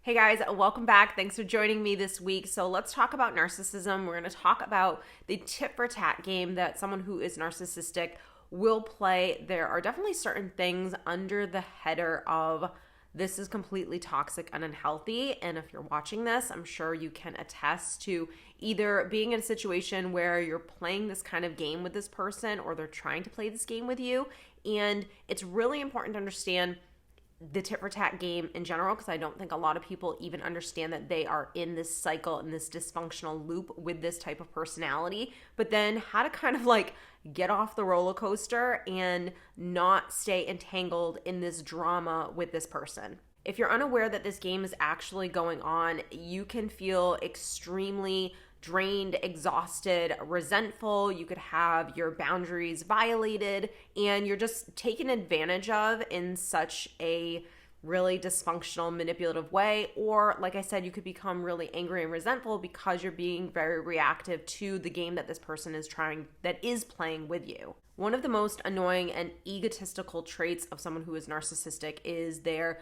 Hey guys, welcome back. Thanks for joining me this week. So let's talk about narcissism. We're going to talk about the tit for tat game that someone who is narcissistic will play. There are definitely certain things under the header of this is completely toxic and unhealthy. And if you're watching this, I'm sure you can attest to either being in a situation where you're playing this kind of game with this person or they're trying to play this game with you. And it's really important to understand the tit for tat game in general, because I don't think a lot of people even understand that they are in this cycle, in this dysfunctional loop with this type of personality, but then how to kind of like get off the roller coaster and not stay entangled in this drama with this person. If you're unaware that this game is actually going on, you can feel extremely drained, exhausted, resentful. You could have your boundaries violated and you're just taken advantage of in such a really dysfunctional, manipulative way. Or like I said, you could become really angry and resentful because you're being very reactive to the game that this person is playing with you. One of the most annoying and egotistical traits of someone who is narcissistic is their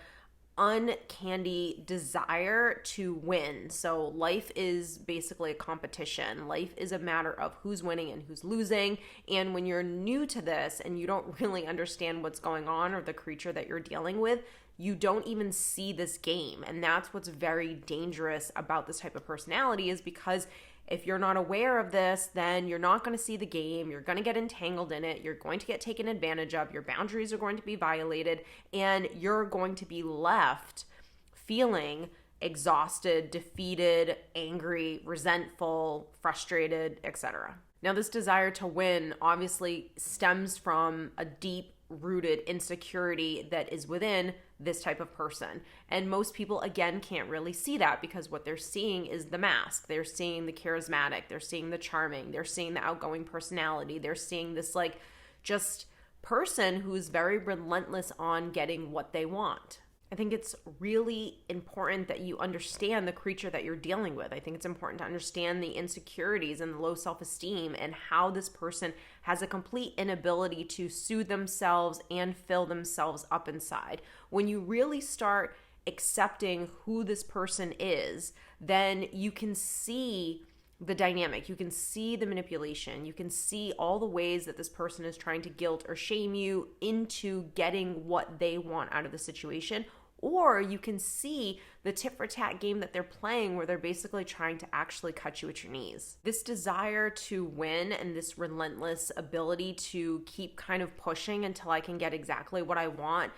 uncanny desire to win. So life is basically a competition. Life is a matter of who's winning and who's losing. And when you're new to this and you don't really understand what's going on or the creature that you're dealing with, you don't even see this game. And that's what's very dangerous about this type of personality, is because if you're not aware of this, then you're not going to see the game. You're going to get entangled in it. You're going to get taken advantage of. Your boundaries are going to be violated, and you're going to be left feeling exhausted, defeated, angry, resentful, frustrated, etc. Now, this desire to win obviously stems from a deep rooted insecurity that is within this type of person. And most people, again, can't really see that because what they're seeing is the mask. They're seeing the charismatic, they're seeing the charming, they're seeing the outgoing personality, they're seeing this like just person who's very relentless on getting what they want. I think it's really important that you understand the creature that you're dealing with. I think it's important to understand the insecurities and the low self-esteem and how this person has a complete inability to soothe themselves and fill themselves up inside. When you really start accepting who this person is, then you can see the dynamic. You can see the manipulation. You can see all the ways that this person is trying to guilt or shame you into getting what they want out of the situation. Or you can see the tit for tat game that they're playing where they're basically trying to actually cut you at your knees. This desire to win and this relentless ability to keep kind of pushing until I can get exactly what I want,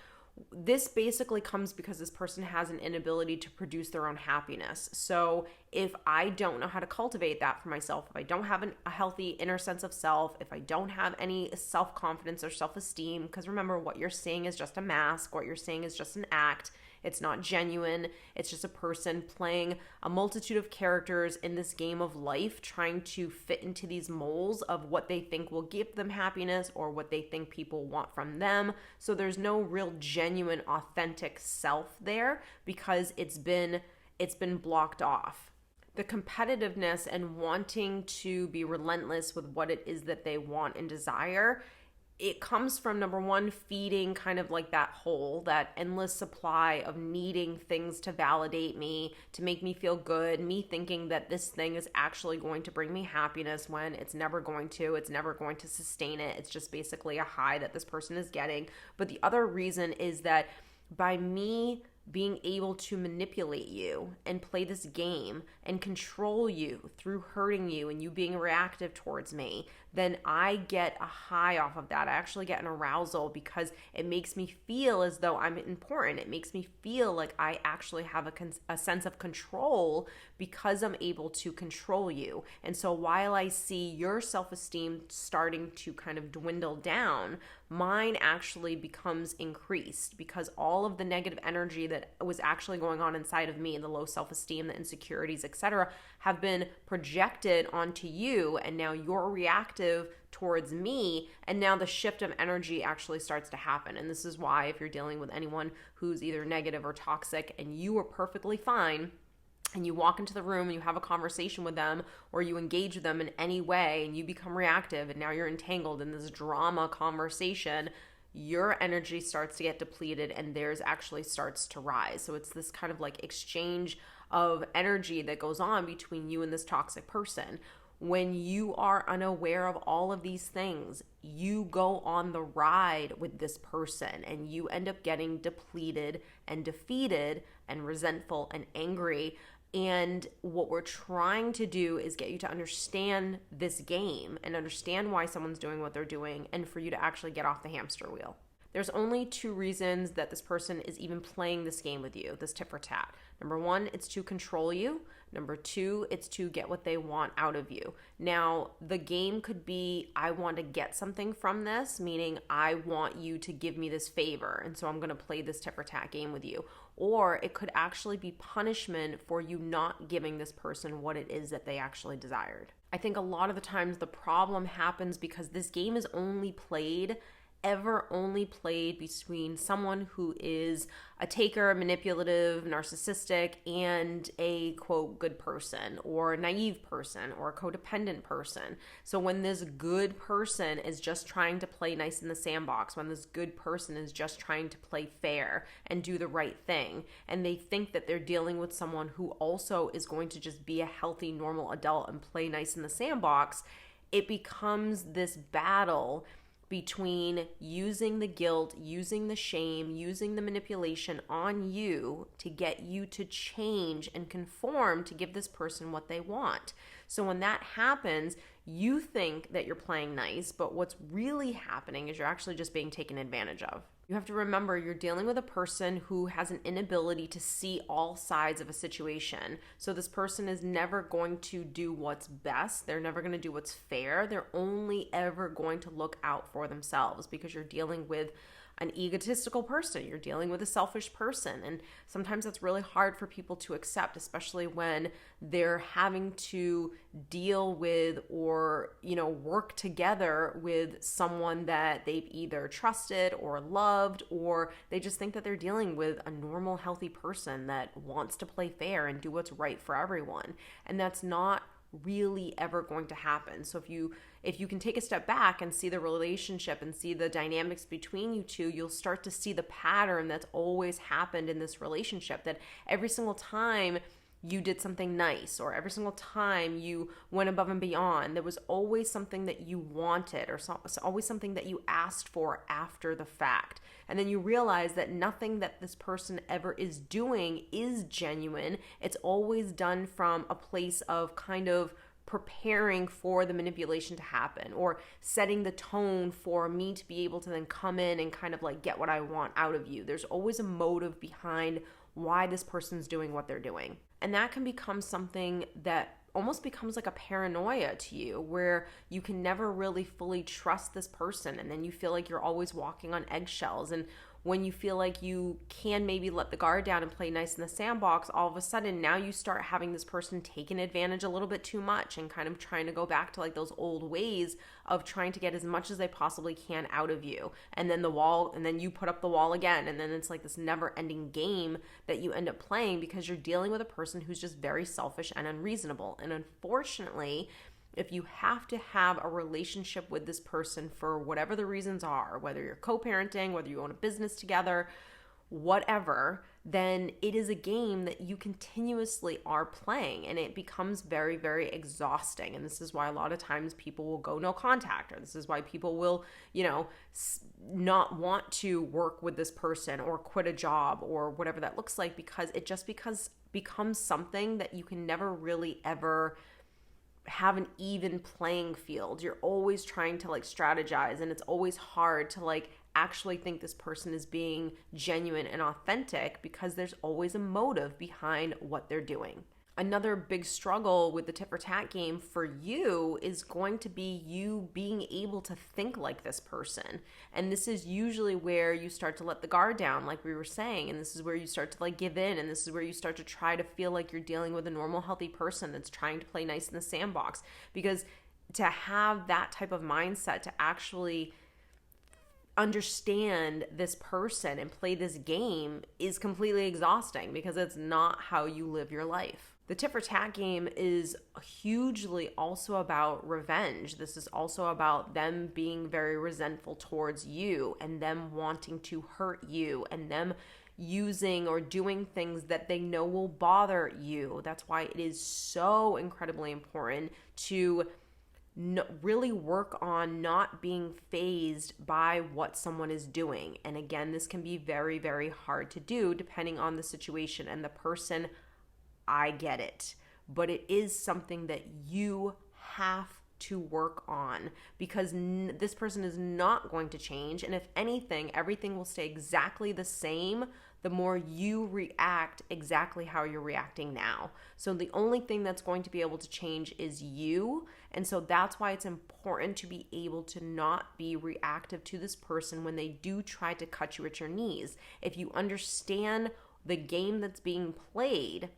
this basically comes because this person has an inability to produce their own happiness. So if I don't know how to cultivate that for myself, if I don't have a healthy inner sense of self, if I don't have any self-confidence or self-esteem, because remember, what you're seeing is just a mask, what you're seeing is just an act. It's not genuine. It's just a person playing a multitude of characters in this game of life, trying to fit into these molds of what they think will give them happiness or what they think people want from them. So there's no real genuine, authentic self there because it's been blocked off. The competitiveness and wanting to be relentless with what it is that they want and desire, it comes from, number one, feeding kind of like that hole, that endless supply of needing things to validate me, to make me feel good, me thinking that this thing is actually going to bring me happiness when it's never going to. It's never going to sustain it. It's just basically a high that this person is getting. But the other reason is that by me being able to manipulate you and play this game and control you through hurting you and you being reactive towards me, then I get a high off of that. I actually get an arousal because it makes me feel as though I'm important. It makes me feel like I actually have a sense of control because I'm able to control you. And so while I see your self-esteem starting to kind of dwindle down, mine actually becomes increased because all of the negative energy that was actually going on inside of me, the low self-esteem, the insecurities, etc., have been projected onto you, and now you're reactive towards me, and now the shift of energy actually starts to happen. And this is why if you're dealing with anyone who's either negative or toxic and you are perfectly fine, and you walk into the room and you have a conversation with them or you engage with them in any way and you become reactive and now you're entangled in this drama conversation, your energy starts to get depleted and theirs actually starts to rise. So it's this kind of like exchange of energy that goes on between you and this toxic person. When you are unaware of all of these things, you go on the ride with this person and you end up getting depleted and defeated and resentful and angry. And what we're trying to do is get you to understand this game and understand why someone's doing what they're doing, and for you to actually get off the hamster wheel. There's only two reasons that this person is even playing this game with you, this tit for tat. Number one, it's to control you. Number two, it's to get what they want out of you. Now, the game could be, I want to get something from this, meaning I want you to give me this favor, and so I'm going to play this tit for tat game with you. Or it could actually be punishment for you not giving this person what it is that they actually desired. I think a lot of the times the problem happens because this game is only played between someone who is a taker, manipulative, narcissistic, and a quote good person or naive person or a codependent person. So when this good person is just trying to play nice in the sandbox, when this good person is just trying to play fair and do the right thing, and they think that they're dealing with someone who also is going to just be a healthy, normal adult and play nice in the sandbox, it becomes this battle between using the guilt, using the shame, using the manipulation on you to get you to change and conform to give this person what they want. So when that happens, you think that you're playing nice, but what's really happening is you're actually just being taken advantage of. You have to remember you're dealing with a person who has an inability to see all sides of a situation. So this person is never going to do what's best. They're never going to do what's fair. They're only ever going to look out for themselves because you're dealing with an egotistical person. You're dealing with a selfish person. And sometimes that's really hard for people to accept, especially when they're having to deal with or, work together with someone that they've either trusted or loved, or they just think that they're dealing with a normal, healthy person that wants to play fair and do what's right for everyone. And that's not really ever going to happen. So if you can take a step back and see the relationship and see the dynamics between you two, you'll start to see the pattern that's always happened in this relationship, that every single time you did something nice or every single time you went above and beyond, there was always something that you wanted or always something that you asked for after the fact. And then you realize that nothing that this person ever is doing is genuine. It's always done from a place of kind of preparing for the manipulation to happen or setting the tone for me to be able to then come in and kind of like get what I want out of you. There's always a motive behind why this person's doing what they're doing. And that can become something that almost becomes like a paranoia to you, where you can never really fully trust this person, and then you feel like you're always walking on eggshells. And when you feel like you can maybe let the guard down and play nice in the sandbox, all of a sudden now you start having this person taking advantage a little bit too much and kind of trying to go back to like those old ways of trying to get as much as they possibly can out of you. And then you put up the wall again. And then it's like this never ending game that you end up playing because you're dealing with a person who's just very selfish and unreasonable. And unfortunately, if you have to have a relationship with this person for whatever the reasons are, whether you're co-parenting, whether you own a business together, whatever, then it is a game that you continuously are playing, and it becomes very, very exhausting. And this is why a lot of times people will go no contact, or this is why people will, not want to work with this person or quit a job or whatever that looks like, because it just becomes something that you can never really ever have an even playing field. You're always trying to like strategize, and it's always hard to like actually think this person is being genuine and authentic because there's always a motive behind what they're doing. Another big struggle with the tit for tat game for you is going to be you being able to think like this person. And this is usually where you start to let the guard down, like we were saying. And this is where you start to like give in. And this is where you start to try to feel like you're dealing with a normal, healthy person that's trying to play nice in the sandbox. Because to have that type of mindset, to actually understand this person and play this game is completely exhausting because it's not how you live your life. The tit for tat game is hugely also about revenge. This is also about them being very resentful towards you and them wanting to hurt you and them using or doing things that they know will bother you. That's why it is so incredibly important to really work on not being fazed by what someone is doing. And again, this can be very, very hard to do depending on the situation and the person. I get it, but it is something that you have to work on because this person is not going to change. And if anything, everything will stay exactly the same the more you react exactly how you're reacting now. So the only thing that's going to be able to change is you. And so that's why it's important to be able to not be reactive to this person when they do try to cut you at your knees. If you understand the game that's being played,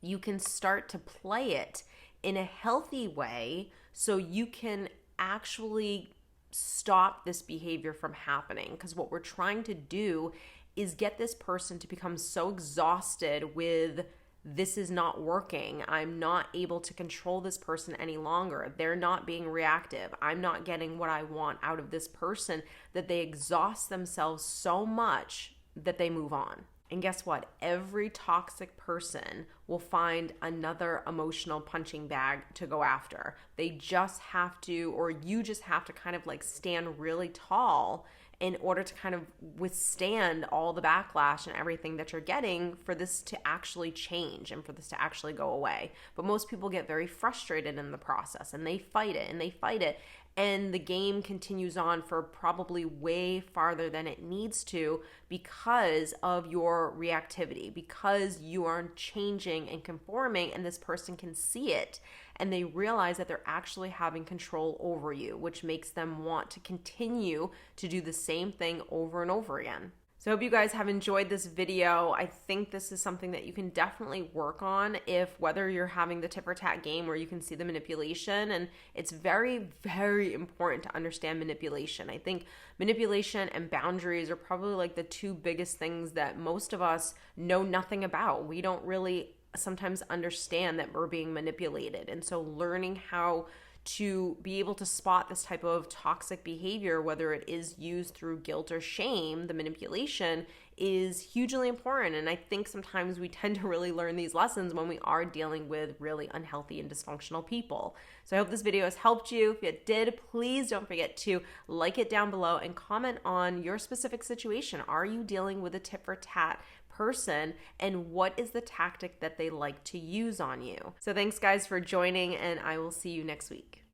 you can start to play it in a healthy way so you can actually stop this behavior from happening. Because what we're trying to do is get this person to become so exhausted with this is not working. I'm not able to control this person any longer. They're not being reactive. I'm not getting what I want out of this person, that they exhaust themselves so much that they move on. And guess what? Every toxic person will find another emotional punching bag to go after. They just have to, or you just have to kind of like stand really tall in order to kind of withstand all the backlash and everything that you're getting for this to actually change and for this to actually go away. But most people get very frustrated in the process and they fight it and they fight it. And the game continues on for probably way farther than it needs to because of your reactivity, because you are changing and conforming, and this person can see it and they realize that they're actually having control over you, which makes them want to continue to do the same thing over and over again. So I hope you guys have enjoyed this video. I think this is something that you can definitely work on if whether you're having the tit for tat game where you can see the manipulation, and it's very, very important to understand manipulation. I think manipulation and boundaries are probably like the two biggest things that most of us know nothing about. We don't really sometimes understand that we're being manipulated. And so learning how to be able to spot this type of toxic behavior, whether it is used through guilt or shame, the manipulation is hugely important. And I think sometimes we tend to really learn these lessons when we are dealing with really unhealthy and dysfunctional people. So I hope this video has helped you. If it did, please don't forget to like it down below and comment on your specific situation. Are you dealing with a tit for tat person, and what is the tactic that they like to use on you? So thanks guys for joining, and I will see you next week.